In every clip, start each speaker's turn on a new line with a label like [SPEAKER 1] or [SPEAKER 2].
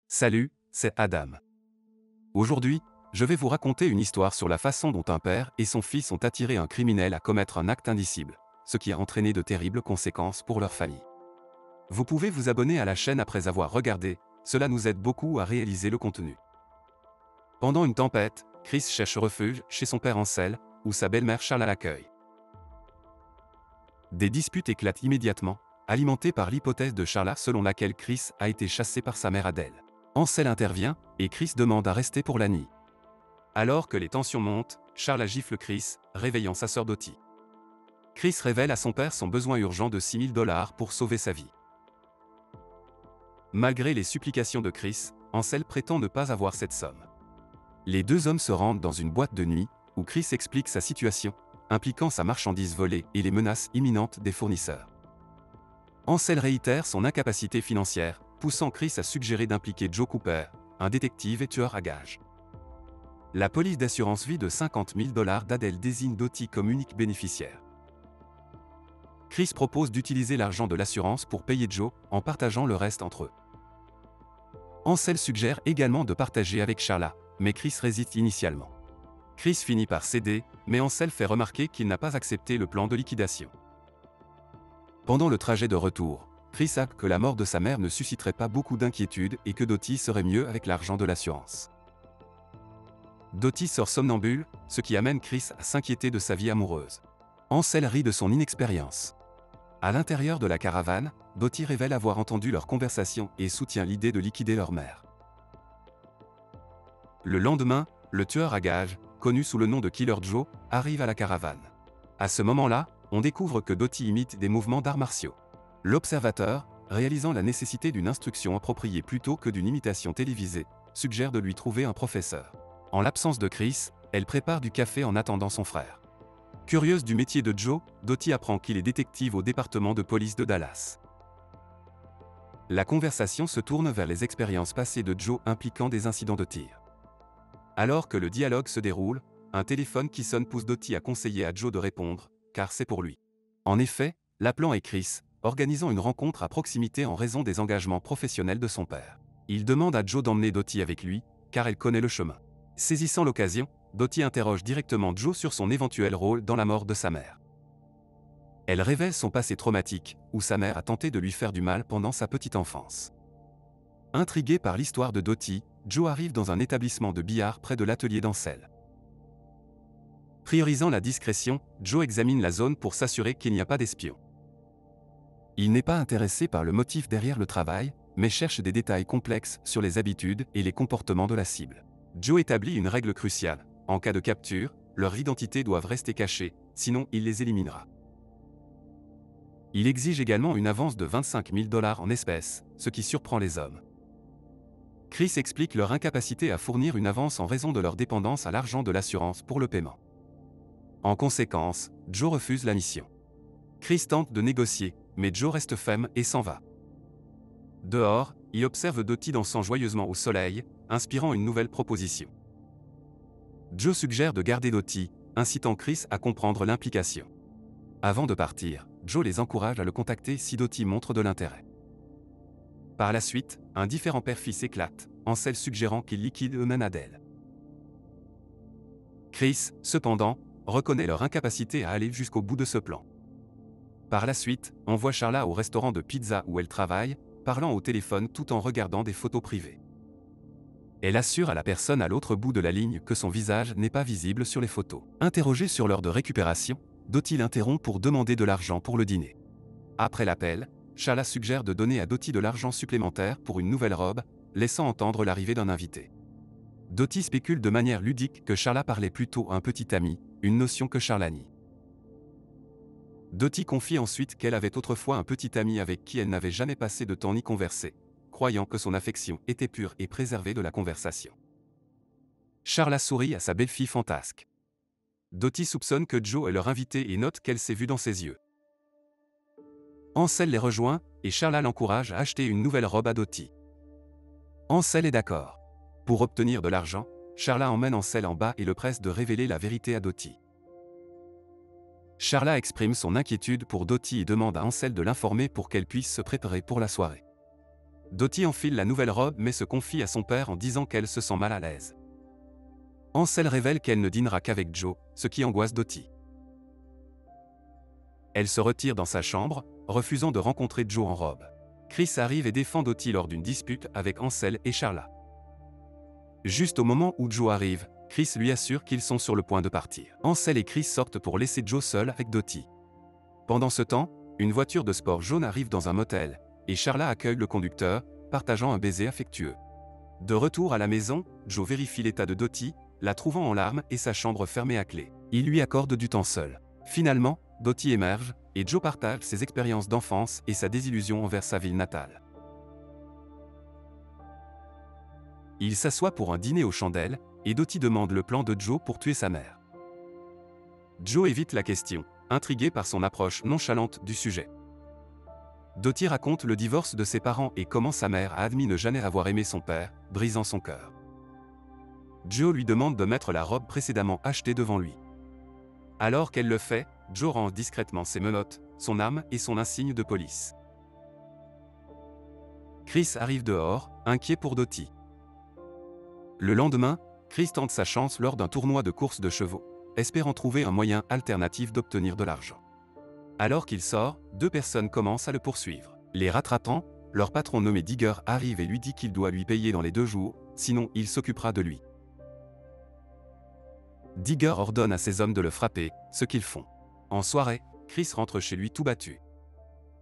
[SPEAKER 1] Salut, c'est Adam. Aujourd'hui, je vais vous raconter une histoire sur la façon dont un père et son fils ont attiré un criminel à commettre un acte indicible, ce qui a entraîné de terribles conséquences pour leur famille. Vous pouvez vous abonner à la chaîne après avoir regardé, cela nous aide beaucoup à réaliser le contenu. Pendant une tempête, Chris cherche refuge chez son père Ansel, où sa belle-mère Charla l'accueille. Des disputes éclatent immédiatement, alimentées par l'hypothèse de Charla selon laquelle Chris a été chassé par sa mère Adèle. Ansel intervient, et Chris demande à rester pour la nuit. Alors que les tensions montent, Charla gifle Chris, réveillant sa sœur Dottie. Chris révèle à son père son besoin urgent de $6 000 pour sauver sa vie. Malgré les supplications de Chris, Ansel prétend ne pas avoir cette somme. Les deux hommes se rendent dans une boîte de nuit, où Chris explique sa situation, impliquant sa marchandise volée et les menaces imminentes des fournisseurs. Ansel réitère son incapacité financière, poussant Chris à suggérer d'impliquer Joe Cooper, un détective et tueur à gages. La police d'assurance vie de $50 000 d'Adèle désigne Dottie comme unique bénéficiaire. Chris propose d'utiliser l'argent de l'assurance pour payer Joe, en partageant le reste entre eux. Ansel suggère également de partager avec Charla, mais Chris résiste initialement. Chris finit par céder, mais Ansel fait remarquer qu'il n'a pas accepté le plan de liquidation. Pendant le trajet de retour, Chris a que la mort de sa mère ne susciterait pas beaucoup d'inquiétude et que Dottie serait mieux avec l'argent de l'assurance. Dottie sort somnambule, ce qui amène Chris à s'inquiéter de sa vie amoureuse. Ansel rit de son inexpérience. À l'intérieur de la caravane, Dottie révèle avoir entendu leur conversation et soutient l'idée de liquider leur mère. Le lendemain, le tueur à gages, connu sous le nom de Killer Joe, arrive à la caravane. À ce moment-là, on découvre que Dottie imite des mouvements d'arts martiaux. L'observateur, réalisant la nécessité d'une instruction appropriée plutôt que d'une imitation télévisée, suggère de lui trouver un professeur. En l'absence de Chris, elle prépare du café en attendant son frère. Curieuse du métier de Joe, Dottie apprend qu'il est détective au département de police de Dallas. La conversation se tourne vers les expériences passées de Joe impliquant des incidents de tir. Alors que le dialogue se déroule, un téléphone qui sonne pousse Dottie à conseiller à Joe de répondre, car c'est pour lui. En effet, l'appelant est Chris, organisant une rencontre à proximité en raison des engagements professionnels de son père. Il demande à Joe d'emmener Dottie avec lui, car elle connaît le chemin. Saisissant l'occasion, Dottie interroge directement Joe sur son éventuel rôle dans la mort de sa mère. Elle révèle son passé traumatique, où sa mère a tenté de lui faire du mal pendant sa petite enfance. Intrigué par l'histoire de Dottie, Joe arrive dans un établissement de billard près de l'atelier d'Ansel. Priorisant la discrétion, Joe examine la zone pour s'assurer qu'il n'y a pas d'espions. Il n'est pas intéressé par le motif derrière le travail, mais cherche des détails complexes sur les habitudes et les comportements de la cible. Joe établit une règle cruciale: en cas de capture, leurs identités doivent rester cachées, sinon il les éliminera. Il exige également une avance de $25 000 en espèces, ce qui surprend les hommes. Chris explique leur incapacité à fournir une avance en raison de leur dépendance à l'argent de l'assurance pour le paiement. En conséquence, Joe refuse la mission. Chris tente de négocier, mais Joe reste ferme et s'en va. Dehors, il observe Dottie dansant joyeusement au soleil, inspirant une nouvelle proposition. Joe suggère de garder Dottie, incitant Chris à comprendre l'implication. Avant de partir, Joe les encourage à le contacter si Dottie montre de l'intérêt. Par la suite, un différend père-fils éclate, Ansel suggérant qu'il liquide eux-mêmes Adèle. Chris, cependant, reconnaît leur incapacité à aller jusqu'au bout de ce plan. Par la suite, on voit Charla au restaurant de pizza où elle travaille, parlant au téléphone tout en regardant des photos privées. Elle assure à la personne à l'autre bout de la ligne que son visage n'est pas visible sur les photos. Interrogée sur l'heure de récupération, Dottie l'interrompt pour demander de l'argent pour le dîner. Après l'appel, Charla suggère de donner à Dottie de l'argent supplémentaire pour une nouvelle robe, laissant entendre l'arrivée d'un invité. Dottie spécule de manière ludique que Charla parlait plutôt à un petit ami, une notion que Charla nie. Dottie confie ensuite qu'elle avait autrefois un petit ami avec qui elle n'avait jamais passé de temps ni conversé, croyant que son affection était pure et préservée de la conversation. Charla sourit à sa belle-fille fantasque. Dottie soupçonne que Joe est leur invité et note qu'elle s'est vue dans ses yeux. Ansel les rejoint, et Charla l'encourage à acheter une nouvelle robe à Dottie. Ansel est d'accord. Pour obtenir de l'argent, Charla emmène Ansel en bas et le presse de révéler la vérité à Dottie. Charla exprime son inquiétude pour Dottie et demande à Ansel de l'informer pour qu'elle puisse se préparer pour la soirée. Dottie enfile la nouvelle robe mais se confie à son père en disant qu'elle se sent mal à l'aise. Ansel révèle qu'elle ne dînera qu'avec Joe, ce qui angoisse Dottie. Elle se retire dans sa chambre, refusant de rencontrer Joe en robe. Chris arrive et défend Dottie lors d'une dispute avec Ansel et Charla. Juste au moment où Joe arrive, Chris lui assure qu'ils sont sur le point de partir. Ansel et Chris sortent pour laisser Joe seul avec Dottie. Pendant ce temps, une voiture de sport jaune arrive dans un motel, et Charla accueille le conducteur, partageant un baiser affectueux. De retour à la maison, Joe vérifie l'état de Dottie, la trouvant en larmes et sa chambre fermée à clé. Il lui accorde du temps seul. Finalement, Dottie émerge, et Joe partage ses expériences d'enfance et sa désillusion envers sa ville natale. Il s'assoit pour un dîner aux chandelles, et Dottie demande le plan de Joe pour tuer sa mère. Joe évite la question, intrigué par son approche nonchalante du sujet. Dottie raconte le divorce de ses parents et comment sa mère a admis ne jamais avoir aimé son père, brisant son cœur. Joe lui demande de mettre la robe précédemment achetée devant lui. Alors qu'elle le fait, Joe range discrètement ses menottes, son arme et son insigne de police. Chris arrive dehors, inquiet pour Dottie. Le lendemain, Chris tente sa chance lors d'un tournoi de course de chevaux, espérant trouver un moyen alternatif d'obtenir de l'argent. Alors qu'il sort, deux personnes commencent à le poursuivre. Les rattrapant, leur patron nommé Digger arrive et lui dit qu'il doit lui payer dans les 2 jours, sinon il s'occupera de lui. Digger ordonne à ses hommes de le frapper, ce qu'ils font. En soirée, Chris rentre chez lui tout battu.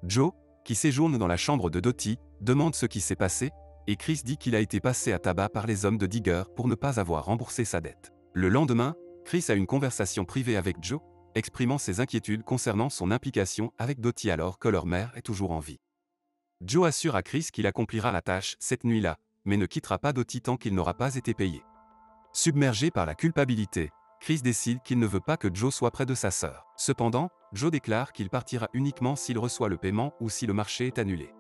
[SPEAKER 1] Joe, qui séjourne dans la chambre de Dottie, demande ce qui s'est passé, et Chris dit qu'il a été passé à tabac par les hommes de Digger pour ne pas avoir remboursé sa dette. Le lendemain, Chris a une conversation privée avec Joe, exprimant ses inquiétudes concernant son implication avec Dottie alors que leur mère est toujours en vie. Joe assure à Chris qu'il accomplira la tâche cette nuit-là, mais ne quittera pas Dottie tant qu'il n'aura pas été payé. Submergé par la culpabilité, Chris décide qu'il ne veut pas que Joe soit près de sa sœur. Cependant, Joe déclare qu'il partira uniquement s'il reçoit le paiement ou si le marché est annulé.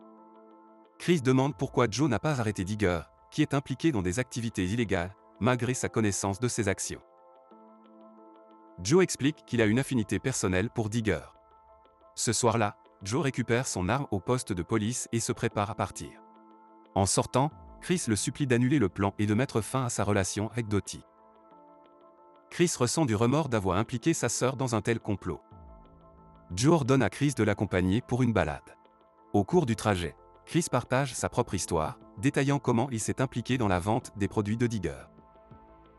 [SPEAKER 1] Chris demande pourquoi Joe n'a pas arrêté Digger, qui est impliqué dans des activités illégales, malgré sa connaissance de ses actions. Joe explique qu'il a une affinité personnelle pour Digger. Ce soir-là, Joe récupère son arme au poste de police et se prépare à partir. En sortant, Chris le supplie d'annuler le plan et de mettre fin à sa relation avec Dottie. Chris ressent du remords d'avoir impliqué sa sœur dans un tel complot. Joe ordonne à Chris de l'accompagner pour une balade. Au cours du trajet, Chris partage sa propre histoire, détaillant comment il s'est impliqué dans la vente des produits de Digger.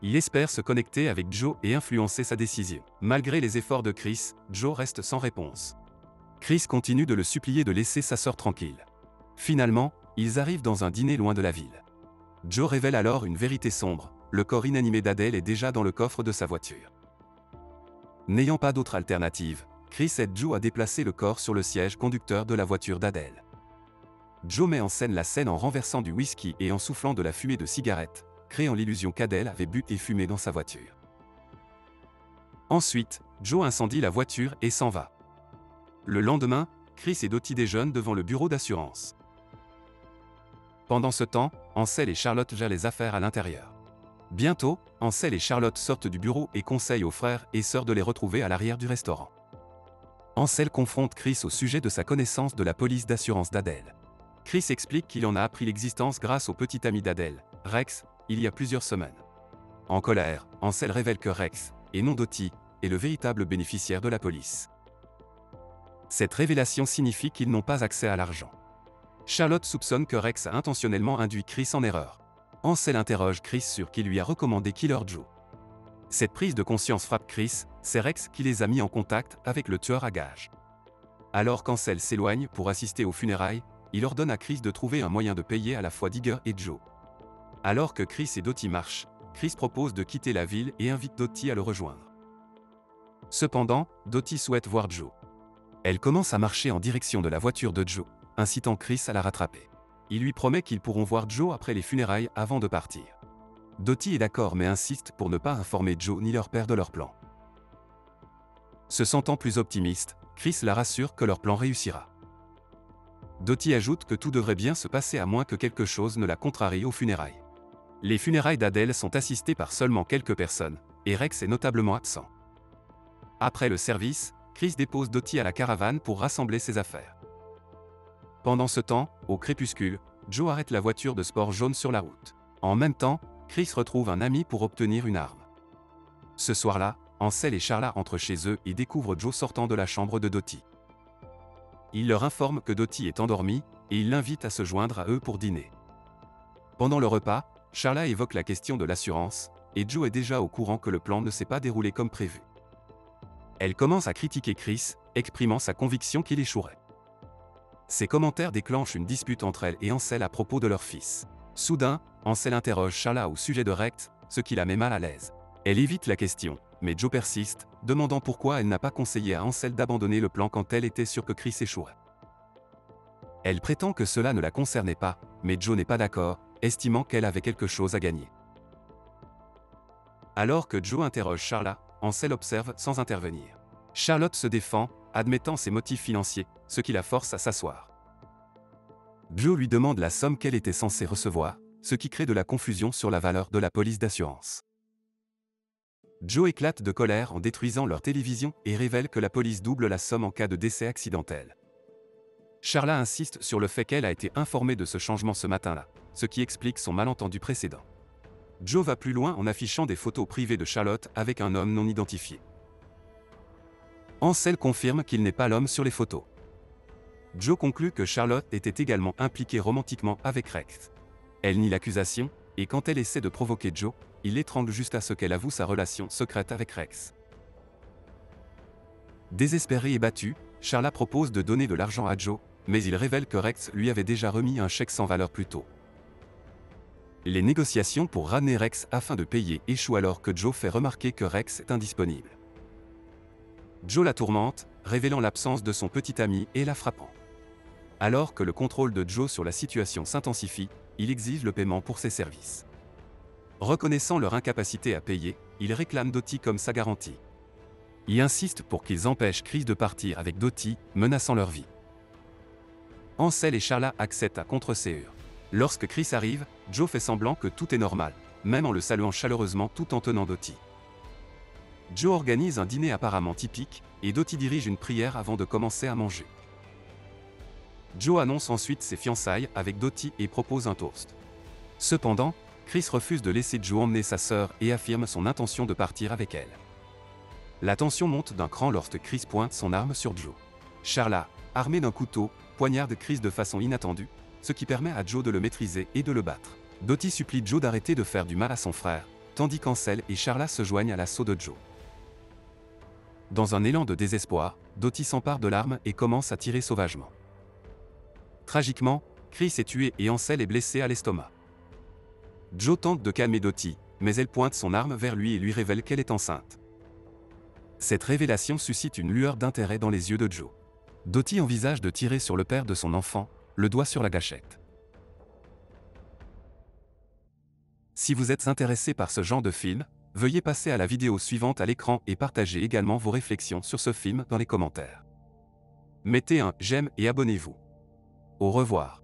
[SPEAKER 1] Il espère se connecter avec Joe et influencer sa décision. Malgré les efforts de Chris, Joe reste sans réponse. Chris continue de le supplier de laisser sa sœur tranquille. Finalement, ils arrivent dans un dîner loin de la ville. Joe révèle alors une vérité sombre, le corps inanimé d'Adèle est déjà dans le coffre de sa voiture. N'ayant pas d'autre alternative, Chris aide Joe à déplacer le corps sur le siège conducteur de la voiture d'Adèle. Joe met en scène la scène en renversant du whisky et en soufflant de la fumée de cigarette, créant l'illusion qu'Adèle avait bu et fumé dans sa voiture. Ensuite, Joe incendie la voiture et s'en va. Le lendemain, Chris et Dottie déjeunent devant le bureau d'assurance. Pendant ce temps, Ansel et Charlotte gèrent les affaires à l'intérieur. Bientôt, Ansel et Charlotte sortent du bureau et conseillent aux frères et sœurs de les retrouver à l'arrière du restaurant. Ansel confronte Chris au sujet de sa connaissance de la police d'assurance d'Adèle. Chris explique qu'il en a appris l'existence grâce au petit ami d'Adèle, Rex, il y a plusieurs semaines. En colère, Ansel révèle que Rex, et non Dottie, est le véritable bénéficiaire de la police. Cette révélation signifie qu'ils n'ont pas accès à l'argent. Charlotte soupçonne que Rex a intentionnellement induit Chris en erreur. Ansel interroge Chris sur qui lui a recommandé Killer Joe. Cette prise de conscience frappe Chris, c'est Rex qui les a mis en contact avec le tueur à gages. Alors qu'Ansel s'éloigne pour assister aux funérailles, il ordonne à Chris de trouver un moyen de payer à la fois Digger et Joe. Alors que Chris et Dottie marchent, Chris propose de quitter la ville et invite Dottie à le rejoindre. Cependant, Dottie souhaite voir Joe. Elle commence à marcher en direction de la voiture de Joe, incitant Chris à la rattraper. Il lui promet qu'ils pourront voir Joe après les funérailles avant de partir. Dottie est d'accord mais insiste pour ne pas informer Joe ni leur père de leur plan. Se sentant plus optimiste, Chris la rassure que leur plan réussira. Dottie ajoute que tout devrait bien se passer à moins que quelque chose ne la contrarie aux funérailles. Les funérailles d'Adèle sont assistées par seulement quelques personnes, et Rex est notablement absent. Après le service, Chris dépose Dottie à la caravane pour rassembler ses affaires. Pendant ce temps, au crépuscule, Joe arrête la voiture de sport jaune sur la route. En même temps, Chris retrouve un ami pour obtenir une arme. Ce soir-là, Ansel et Charla entrent chez eux et découvrent Joe sortant de la chambre de Dottie. Il leur informe que Dottie est endormie et il l'invite à se joindre à eux pour dîner. Pendant le repas, Charla évoque la question de l'assurance, et Joe est déjà au courant que le plan ne s'est pas déroulé comme prévu. Elle commence à critiquer Chris, exprimant sa conviction qu'il échouerait. Ces commentaires déclenchent une dispute entre elle et Ansel à propos de leur fils. Soudain, Ansel interroge Charla au sujet de Rex, ce qui la met mal à l'aise. Elle évite la question, mais Joe persiste, demandant pourquoi elle n'a pas conseillé à Ansel d'abandonner le plan quand elle était sûre que Chris échouerait. Elle prétend que cela ne la concernait pas, mais Joe n'est pas d'accord, estimant qu'elle avait quelque chose à gagner. Alors que Joe interroge Charla, Ansel observe sans intervenir. Charlotte se défend, admettant ses motifs financiers, ce qui la force à s'asseoir. Joe lui demande la somme qu'elle était censée recevoir, ce qui crée de la confusion sur la valeur de la police d'assurance. Joe éclate de colère en détruisant leur télévision et révèle que la police double la somme en cas de décès accidentel. Charla insiste sur le fait qu'elle a été informée de ce changement ce matin-là, ce qui explique son malentendu précédent. Joe va plus loin en affichant des photos privées de Charlotte avec un homme non identifié. Ansel confirme qu'il n'est pas l'homme sur les photos. Joe conclut que Charlotte était également impliquée romantiquement avec Rex. Elle nie l'accusation, et quand elle essaie de provoquer Joe, il l'étrangle juste à ce qu'elle avoue sa relation secrète avec Rex. Désespérée et battue, Charla propose de donner de l'argent à Joe, mais il révèle que Rex lui avait déjà remis un chèque sans valeur plus tôt. Les négociations pour ramener Rex afin de payer échouent alors que Joe fait remarquer que Rex est indisponible. Joe la tourmente, révélant l'absence de son petit ami et la frappant. Alors que le contrôle de Joe sur la situation s'intensifie, il exige le paiement pour ses services. Reconnaissant leur incapacité à payer, il réclame Dottie comme sa garantie. Il insiste pour qu'ils empêchent Chris de partir avec Dottie, menaçant leur vie. Ansel et Charla acceptent à contre-séure. Lorsque Chris arrive, Joe fait semblant que tout est normal, même en le saluant chaleureusement tout en tenant Dottie. Joe organise un dîner apparemment typique, et Dottie dirige une prière avant de commencer à manger. Joe annonce ensuite ses fiançailles avec Dottie et propose un toast. Cependant, Chris refuse de laisser Joe emmener sa sœur et affirme son intention de partir avec elle. La tension monte d'un cran lorsque Chris pointe son arme sur Joe. Charla, armée d'un couteau, poignarde Chris de façon inattendue, ce qui permet à Joe de le maîtriser et de le battre. Dottie supplie Joe d'arrêter de faire du mal à son frère, tandis qu'Ansel et Charla se joignent à l'assaut de Joe. Dans un élan de désespoir, Dottie s'empare de l'arme et commence à tirer sauvagement. Tragiquement, Chris est tué et Ansel est blessé à l'estomac. Joe tente de calmer Dottie, mais elle pointe son arme vers lui et lui révèle qu'elle est enceinte. Cette révélation suscite une lueur d'intérêt dans les yeux de Joe. Dottie envisage de tirer sur le père de son enfant, le doigt sur la gâchette. Si vous êtes intéressé par ce genre de film, veuillez passer à la vidéo suivante à l'écran et partagez également vos réflexions sur ce film dans les commentaires. Mettez un j'aime et abonnez-vous. Au revoir.